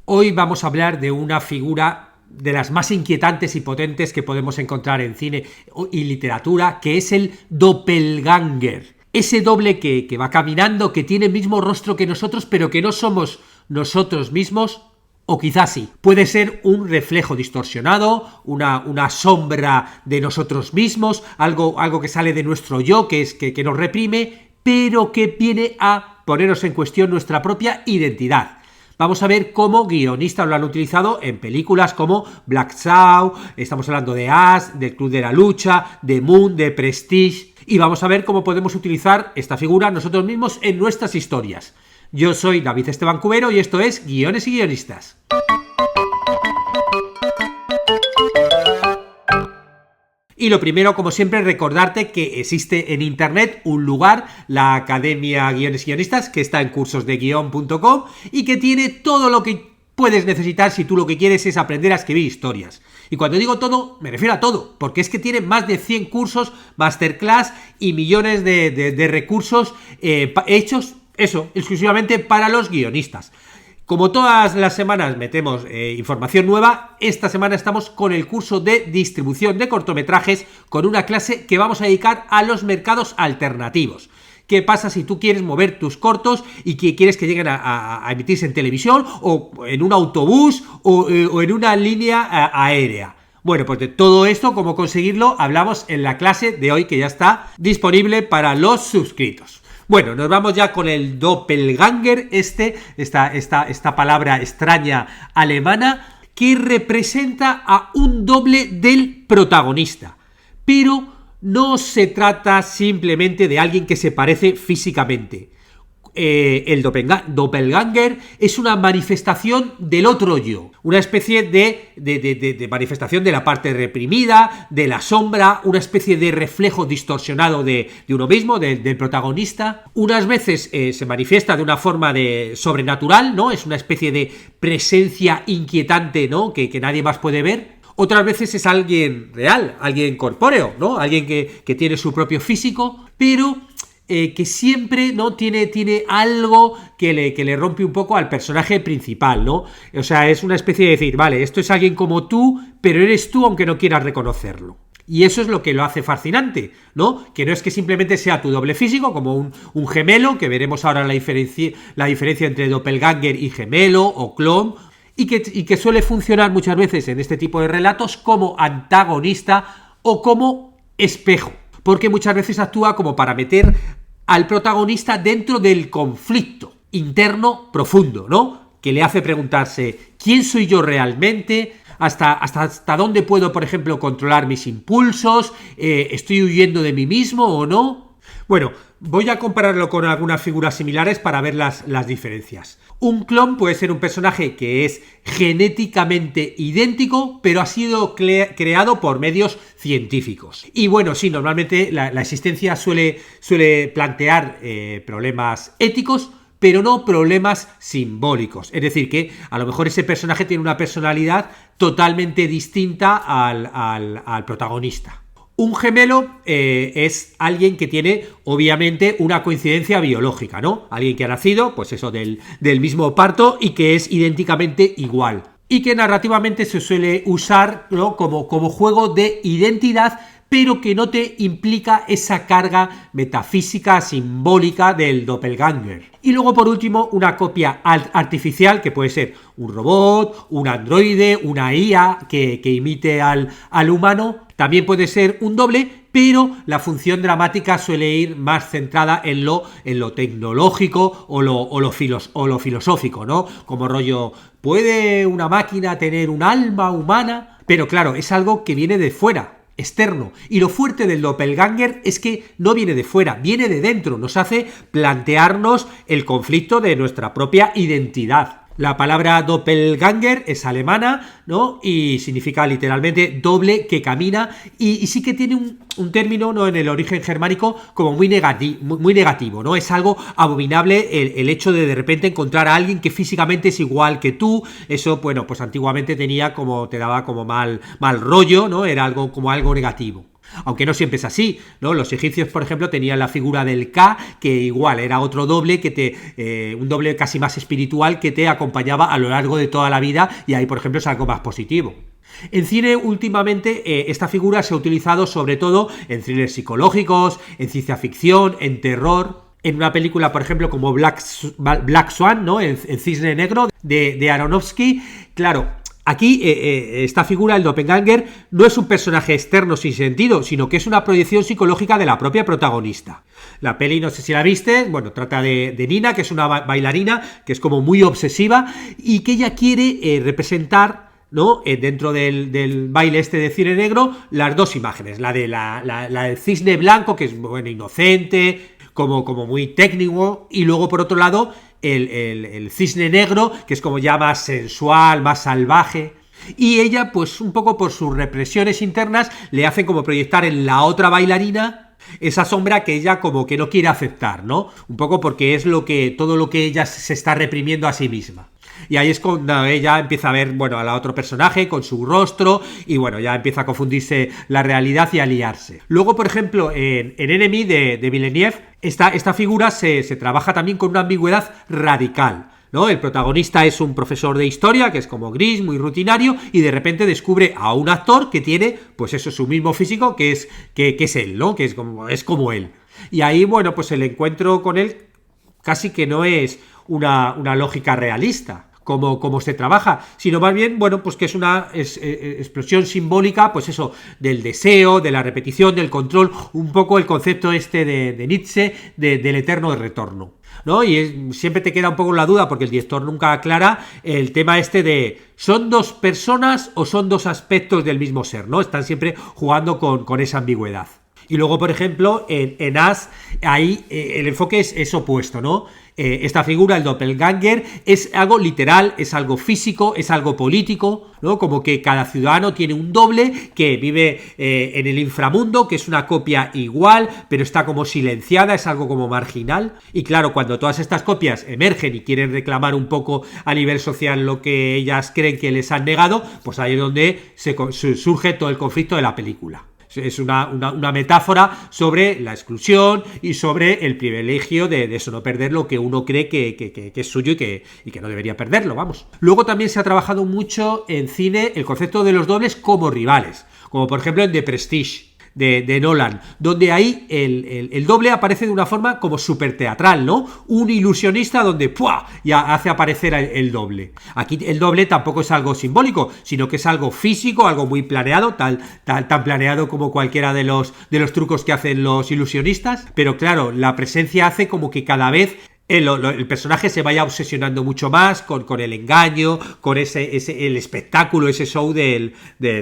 Hoy vamos a hablar de una figura de las más inquietantes y potentes que podemos encontrar en cine y literatura, que es el doppelganger. Ese doble que va caminando, que tiene el mismo rostro que nosotros, pero que no somos nosotros mismos, o quizás sí. Puede ser un reflejo distorsionado, una sombra de nosotros mismos, algo que sale de nuestro yo, que nos reprime, pero que viene a ponernos en cuestión nuestra propia identidad. Vamos a ver cómo guionistas lo han utilizado en películas como Black Saw, estamos hablando de As, del Club de la Lucha, de Moon, de Prestige, y vamos a ver cómo podemos utilizar esta figura nosotros mismos en nuestras historias. Yo soy David Esteban Cubero y esto es Guiones y Guionistas. Y lo primero, como siempre, recordarte que existe en internet un lugar, la Academia Guiones y Guionistas, que está en cursosdeguion.com y que tiene todo lo que puedes necesitar si tú lo que quieres es aprender a escribir historias. Y cuando digo todo, me refiero a todo, porque es que tiene más de 100 cursos, masterclass y millones de recursos hechos, exclusivamente para los guionistas. Como todas las semanas metemos información nueva, esta semana estamos con el curso de distribución de cortometrajes con una clase que vamos a dedicar a los mercados alternativos. ¿Qué pasa si tú quieres mover tus cortos y que quieres que lleguen a emitirse en televisión o en un autobús o en una línea aérea? Bueno, pues de todo esto, cómo conseguirlo, hablamos en la clase de hoy que ya está disponible para los suscritos. Bueno, nos vamos ya con el doppelganger, esta palabra extraña alemana que representa a un doble del protagonista. Pero no se trata simplemente de alguien que se parece físicamente. El doppelganger es una manifestación del otro yo, una especie de manifestación de la parte reprimida, de la sombra, una especie de reflejo distorsionado de uno mismo, del protagonista. Unas veces se manifiesta de una forma sobrenatural, ¿no? Es una especie de presencia inquietante, ¿no? que nadie más puede ver. Otras veces es alguien real, alguien corpóreo, ¿no? Alguien que tiene su propio físico, pero que siempre no tiene algo que le rompe un poco al personaje principal, ¿no? O sea, es una especie de decir, vale, esto es alguien como tú, pero eres tú aunque no quieras reconocerlo. Y eso es lo que lo hace fascinante, ¿no? Que no es que simplemente sea tu doble físico, como un gemelo, que veremos ahora la diferencia entre doppelganger y gemelo o clon, y que suele funcionar muchas veces en este tipo de relatos como antagonista o como espejo, porque muchas veces actúa como para meter al protagonista dentro del conflicto interno profundo, ¿no? Que le hace preguntarse, ¿quién soy yo realmente? ¿Hasta dónde puedo, por ejemplo, controlar mis impulsos? ¿Estoy huyendo de mí mismo o no? Bueno, voy a compararlo con algunas figuras similares para ver las diferencias. Un clon puede ser un personaje que es genéticamente idéntico, pero ha sido creado por medios científicos. Y bueno, sí, normalmente la existencia suele plantear problemas éticos, pero no problemas simbólicos. Es decir, que a lo mejor ese personaje tiene una personalidad totalmente distinta al protagonista. Un gemelo es alguien que tiene, obviamente, una coincidencia biológica, ¿no? Alguien que ha nacido, pues eso, del mismo parto y que es idénticamente igual. Y que narrativamente se suele usar, ¿no? como juego de identidad, pero que no te implica esa carga metafísica, simbólica del doppelganger. Y luego, por último, una copia artificial, que puede ser un robot, un androide, una IA que imite al humano. También puede ser un doble, pero la función dramática suele ir más centrada en lo tecnológico o lo filosófico, ¿no? Como rollo, ¿puede una máquina tener un alma humana? Pero claro, es algo que viene de fuera, externo. Y lo fuerte del doppelganger es que no viene de fuera, viene de dentro. Nos hace plantearnos el conflicto de nuestra propia identidad. La palabra doppelganger es alemana, ¿no? Y significa literalmente doble que camina, y sí que tiene un término, ¿no? En el origen germánico como muy negativo, ¿no? Es algo abominable el hecho de repente encontrar a alguien que físicamente es igual que tú. Eso, bueno, pues antiguamente te daba como mal rollo, ¿no? Era algo negativo. Aunque no siempre es así, ¿no? Los egipcios, por ejemplo, tenían la figura del Ka, que igual era otro doble un doble casi más espiritual que te acompañaba a lo largo de toda la vida, y ahí, por ejemplo, es algo más positivo. En cine, últimamente, esta figura se ha utilizado sobre todo en thrillers psicológicos, en ciencia ficción, en terror. En una película, por ejemplo, como Black Swan, ¿no? El Cisne Negro de Aronofsky, claro. Aquí esta figura, el doppelganger, no es un personaje externo sin sentido, sino que es una proyección psicológica de la propia protagonista. La peli, no sé si la viste, bueno, trata de Nina, que es una bailarina, que es como muy obsesiva, y que ella quiere representar, ¿no? Dentro del baile este de cine negro, las dos imágenes, la del cisne blanco, que es, bueno, inocente, como muy técnico, y luego, por otro lado, el cisne negro, que es como ya más sensual, más salvaje. Y ella, pues un poco por sus represiones internas, le hacen como proyectar en la otra bailarina esa sombra que ella como que no quiere aceptar, ¿no? Un poco porque es todo lo que ella se está reprimiendo a sí misma. Y ahí es cuando ella empieza a ver, bueno, a la otro personaje con su rostro, y bueno, ya empieza a confundirse la realidad y a liarse. Luego, por ejemplo, en Enemy de Villeneuve, esta figura se trabaja también con una ambigüedad radical, ¿no? El protagonista es un profesor de historia que es como gris, muy rutinario, y de repente descubre a un actor que tiene, pues eso, su mismo físico, que es él, ¿no? Que es como él. Y ahí, bueno, pues el encuentro con él casi que no es una lógica realista como se trabaja, sino más bien, bueno, pues que es una explosión simbólica, pues eso, del deseo, de la repetición, del control, un poco el concepto este de Nietzsche, del eterno retorno, ¿no? Y siempre te queda un poco la duda, porque el director nunca aclara el tema este de ¿son dos personas o son dos aspectos del mismo ser? ¿No? Están siempre jugando con esa ambigüedad. Y luego, por ejemplo, en As, ahí el enfoque es opuesto, ¿no? Esta figura, el doppelganger, es algo literal, es algo físico, es algo político, ¿no? Como que cada ciudadano tiene un doble que vive en el inframundo, que es una copia igual, pero está como silenciada, es algo como marginal. Y claro, cuando todas estas copias emergen y quieren reclamar un poco a nivel social lo que ellas creen que les han negado, pues ahí es donde surge todo el conflicto de la película. Es una metáfora sobre la exclusión y sobre el privilegio de eso, no perder lo que uno cree que es suyo y que no debería perderlo, vamos. Luego también se ha trabajado mucho en cine el concepto de los dobles como rivales, como por ejemplo en The Prestige de Nolan, donde ahí el doble aparece de una forma como súper teatral, ¿no? Un ilusionista donde ¡pua! Ya hace aparecer el doble. Aquí el doble tampoco es algo simbólico, sino que es algo físico, algo muy planeado, tan planeado como cualquiera de los trucos que hacen los ilusionistas, pero claro, la presencia hace como que cada vez el personaje se vaya obsesionando mucho más con el engaño, con el espectáculo, ese show de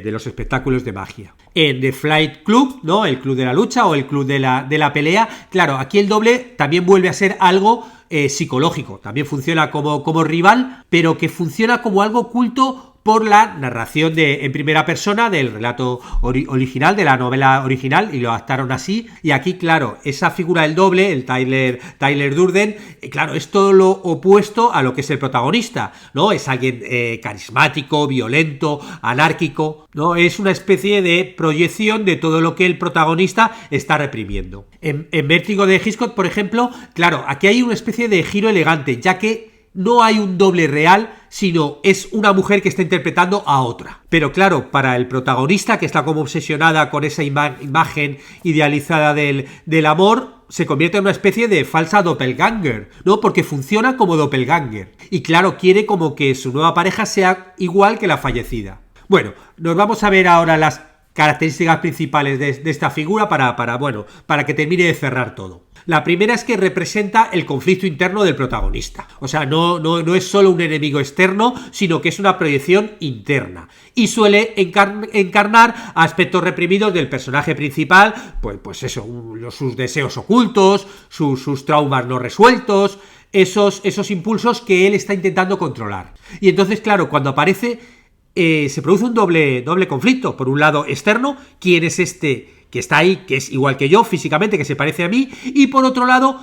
los espectáculos de magia. En The Flight Club, ¿no? El club de la lucha o el club de la pelea, claro, aquí el doble también vuelve a ser algo psicológico, también funciona como rival, pero que funciona como algo oculto por la narración en primera persona del relato original, de la novela original, y lo adaptaron así. Y aquí, claro, esa figura del doble, el Tyler Durden, claro, es todo lo opuesto a lo que es el protagonista, ¿no? Es alguien carismático, violento, anárquico, ¿no? Es una especie de proyección de todo lo que el protagonista está reprimiendo. En Vértigo de Hitchcock, por ejemplo, claro, aquí hay una especie de giro elegante, ya que no hay un doble real, sino es una mujer que está interpretando a otra. Pero claro, para el protagonista, que está como obsesionada con esa imagen idealizada del amor, se convierte en una especie de falsa doppelganger, ¿no? Porque funciona como doppelganger. Y claro, quiere como que su nueva pareja sea igual que la fallecida. Bueno, nos vamos a ver ahora las características principales de esta figura para que termine de cerrar todo. La primera es que representa el conflicto interno del protagonista. O sea, no es solo un enemigo externo, sino que es una proyección interna. Y suele encarnar aspectos reprimidos del personaje principal, pues eso, sus deseos ocultos, sus traumas no resueltos, esos impulsos que él está intentando controlar. Y entonces, claro, cuando aparece, se produce un doble conflicto. Por un lado, externo, ¿quién es este que está ahí, que es igual que yo físicamente, que se parece a mí? Y por otro lado,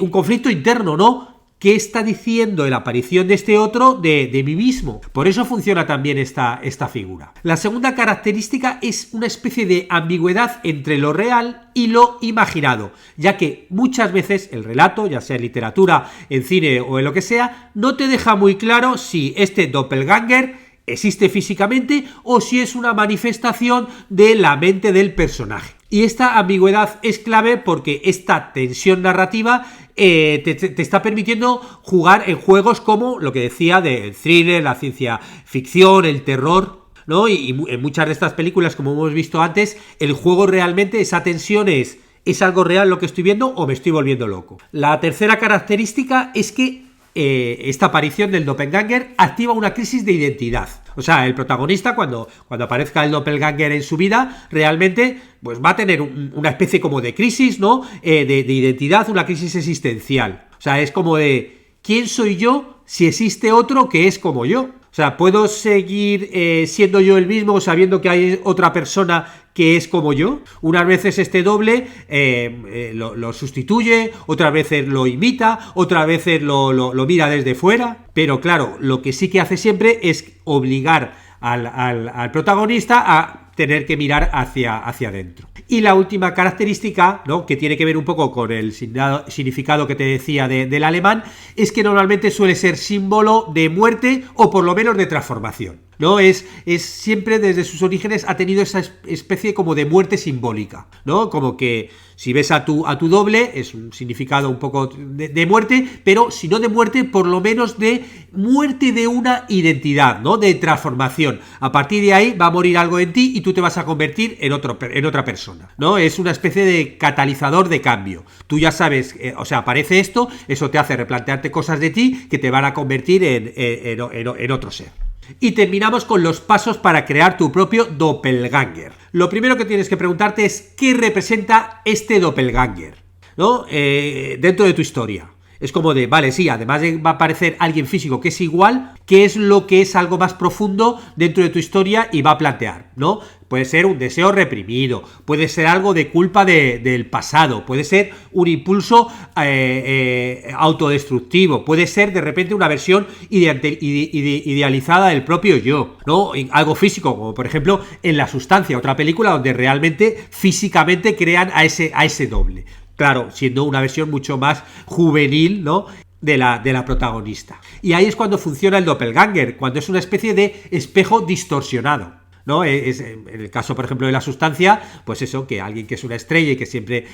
un conflicto interno, ¿no? qué está diciendo la aparición de este otro de mí mismo. Por eso funciona también esta figura. La segunda característica es una especie de ambigüedad entre lo real y lo imaginado, ya que muchas veces el relato, ya sea en literatura, en cine o en lo que sea, no te deja muy claro si este doppelganger existe físicamente o si es una manifestación de la mente del personaje. Y esta ambigüedad es clave porque esta tensión narrativa te está permitiendo jugar en juegos como lo que decía del thriller, la ciencia ficción, el terror, ¿no? Y en muchas de estas películas, como hemos visto antes, el juego realmente, esa tensión ¿es algo real lo que estoy viendo o me estoy volviendo loco? La tercera característica es que esta aparición del doppelganger activa una crisis de identidad. O sea, el protagonista cuando aparezca el doppelganger en su vida, realmente pues va a tener una especie como de crisis, ¿no? De identidad, una crisis existencial. O sea, es como de ¿quién soy yo si existe otro que es como yo? O sea, ¿puedo seguir siendo yo el mismo sabiendo que hay otra persona que es como yo? Unas veces este doble lo sustituye, otras veces lo imita, otras veces lo mira desde fuera. Pero claro, lo que sí que hace siempre es obligar al protagonista a tener que mirar hacia adentro. Y la última característica, ¿no?, que tiene que ver un poco con el significado que te decía del alemán, es que normalmente suele ser símbolo de muerte o por lo menos de transformación, ¿no? Es siempre desde sus orígenes ha tenido esa especie como de muerte simbólica, ¿no? Como que si ves a tu doble es un significado un poco de muerte, pero si no de muerte, por lo menos de muerte de una identidad, ¿no? De transformación. A partir de ahí va a morir algo en ti y tú te vas a convertir en otra persona, ¿no? Es una especie de catalizador de cambio. Tú ya sabes, o sea, aparece esto, eso te hace replantearte cosas de ti que te van a convertir en otro ser. Y terminamos con los pasos para crear tu propio doppelganger. Lo primero que tienes que preguntarte es ¿qué representa este doppelganger?, ¿no? Dentro de tu historia. Es como de, vale, sí, además de va a aparecer alguien físico que es igual, ¿qué es lo que es algo más profundo dentro de tu historia y va a plantear, ¿no? Puede ser un deseo reprimido, puede ser algo de culpa del pasado, puede ser un impulso autodestructivo, puede ser de repente una versión idealizada del propio yo, ¿no? Algo físico, como por ejemplo en La Sustancia, otra película donde realmente físicamente crean a ese doble. Claro, siendo una versión mucho más juvenil, ¿no?, de la protagonista. Y ahí es cuando funciona el doppelganger, cuando es una especie de espejo distorsionado, ¿no? Es, en el caso, por ejemplo, de La Sustancia, pues eso, que alguien que es una estrella y que siempre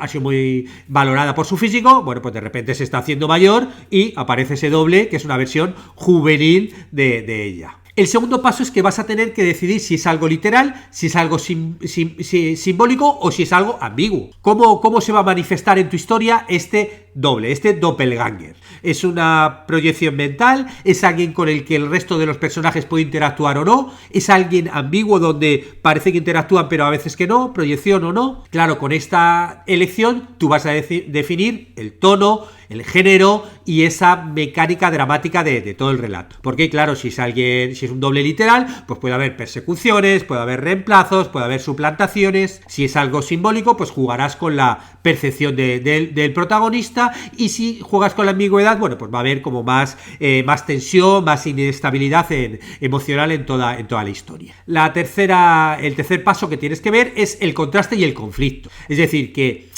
ha sido muy valorada por su físico, bueno, pues de repente se está haciendo mayor y aparece ese doble, que es una versión juvenil de ella. El segundo paso es que vas a tener que decidir si es algo literal, si es algo simbólico o si es algo ambiguo. ¿Cómo se va a manifestar en tu historia este doble, este doppelganger? ¿Es una proyección mental? ¿Es alguien con el que el resto de los personajes puede interactuar o no? ¿Es alguien ambiguo donde parece que interactúan pero a veces que no? ¿Proyección o no? Claro, con esta elección tú vas a definir el tono, el género y esa mecánica dramática de todo el relato. Porque claro, si es un doble literal, pues puede haber persecuciones, puede haber reemplazos, puede haber suplantaciones. Si es algo simbólico, pues jugarás con la percepción del protagonista, y si juegas con la ambigüedad, bueno, pues va a haber como más tensión, más inestabilidad emocional en toda la historia. El tercer paso que tienes que ver es el contraste y el conflicto. Es decir, que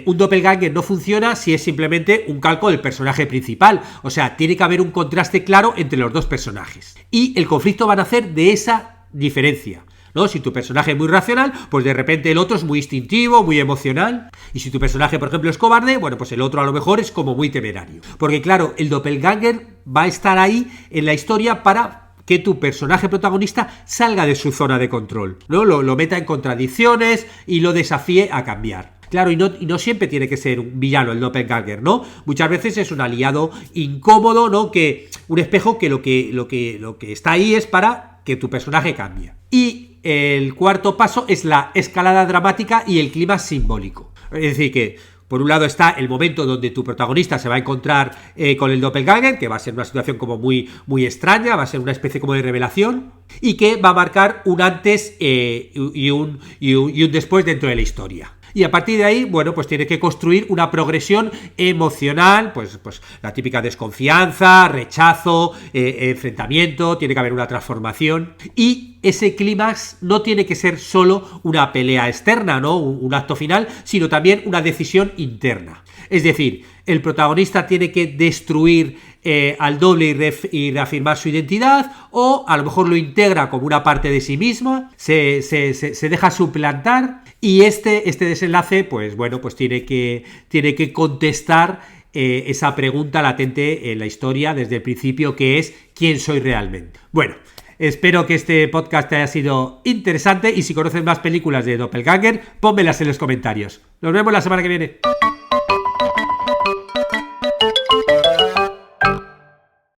un doppelganger no funciona si es simplemente un calco del personaje principal. O sea, tiene que haber un contraste claro entre los dos personajes. Y el conflicto va a nacer de esa diferencia, ¿no? Si tu personaje es muy racional, pues de repente el otro es muy instintivo, muy emocional. Y si tu personaje, por ejemplo, es cobarde, bueno, pues el otro a lo mejor es como muy temerario. Porque claro, el doppelganger va a estar ahí en la historia para que tu personaje protagonista salga de su zona de control, ¿no? Lo meta en contradicciones y lo desafíe a cambiar. Claro, y no siempre tiene que ser un villano el doppelganger, ¿no? Muchas veces es un aliado incómodo, ¿no? Que un espejo que lo que está ahí es para que tu personaje cambie. Y el cuarto paso es la escalada dramática y el clima simbólico. Es decir, que por un lado está el momento donde tu protagonista se va a encontrar con el doppelganger, que va a ser una situación como muy, muy extraña, va a ser una especie como de revelación, y que va a marcar un antes y un después dentro de la historia. Y a partir de ahí, bueno, pues tiene que construir una progresión emocional, pues la típica desconfianza, rechazo, enfrentamiento, tiene que haber una transformación. Y ese clímax no tiene que ser solo una pelea externa, ¿no? Un acto final, sino también una decisión interna. Es decir, el protagonista tiene que destruir al doble y reafirmar su identidad, o a lo mejor lo integra como una parte de sí misma, se deja suplantar, y este desenlace, pues bueno, pues tiene que contestar esa pregunta latente en la historia desde el principio, que es ¿quién soy realmente? Bueno, espero que este podcast te haya sido interesante, y si conoces más películas de Doppelganger, pónmelas en los comentarios. Nos vemos la semana que viene.